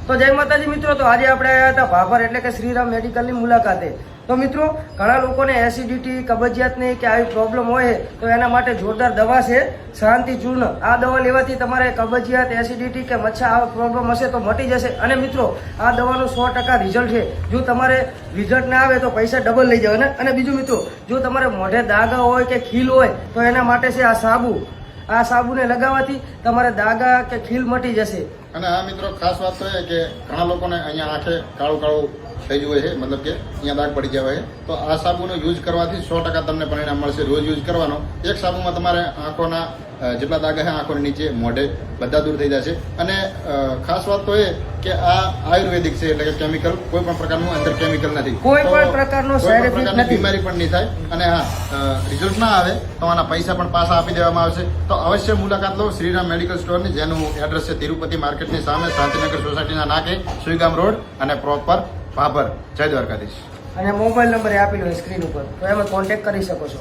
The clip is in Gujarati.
તો જય માતાજી મિત્રો, તો આજે આપણે આવ્યા હતા ભાભર એટલે કે શ્રીરામ મેડિકલની મુલાકાતે। તો મિત્રો ઘણા લોકોને એસિડિટી, કબજિયાતની કે આવી પ્રોબ્લેમ હોય તો એના માટે જોરદાર દવા છે શાંતિ ચૂર્ણ। આ દવા લેવાથી તમારે કબજિયાત, એસિડિટી કે મચ્છા આવા પ્રોબ્લેમ હશે તો મટી જશે। અને મિત્રો આ દવાનું 100% રિઝલ્ટ છે। જો તમારે રિઝલ્ટ ના આવે તો પૈસા ડબલ લઈ જવાના। અને બીજું મિત્રો, જો તમારે મોઢે દાગા હોય કે ખીલ હોય તો એના માટે છે આ સાબુ। આ સાબુને લગાવવાથી તમારે દાગા કે ખીલ મટી જશે। અને આ મિત્રો ખાસ વાત તો એ કે ઘણા લોકોને અહીંયા આંખે કાળું કાળું થઈ ગયું છે, મતલબ કે અહીંયા દાગ પડી ગયા હોય, તો આ સાબુનો યુઝ કરવાથી 100% તમને પરિણામ મળશે। રોજ યુઝ કરવાનો। એક સાબુમાં તમારે આંખોના જેટલા દાગા છે આંખોની નીચે, મોઢે બધા દૂર થઈ જશે। અને ખાસ વાત તો એ કે આ આયુર્વેદિક છે, એટલે કે કેમિકલ, કોઈ પણ પ્રકારનું અંદર કેમિકલ નથી, કોઈ પણ પ્રકારનો સાઈડ ઇફેક્ટ નથી, બીમારી પણ નહીં થાય। અને હા, રિઝલ્ટ ના આવે તો આના પૈસા પણ પાછા આપી દેવામાં આવશે। તો અવશ્ય મુલાકાત લો શ્રીરામ મેડિકલ સ્ટોરની, જેનું એડ્રેસ છે તિરુપતિ માર્કેટની સામે, શાંતિનગર સોસાયટીના નાકે, સુઈગામ રોડ, અને પ્રોપર ભાભર। જય દ્વારકાધીશ। અને મોબાઈલ નંબર આપેલો હોય સ્ક્રીન ઉપર, તો એમાં કોન્ટેક્ટ કરી શકો છો।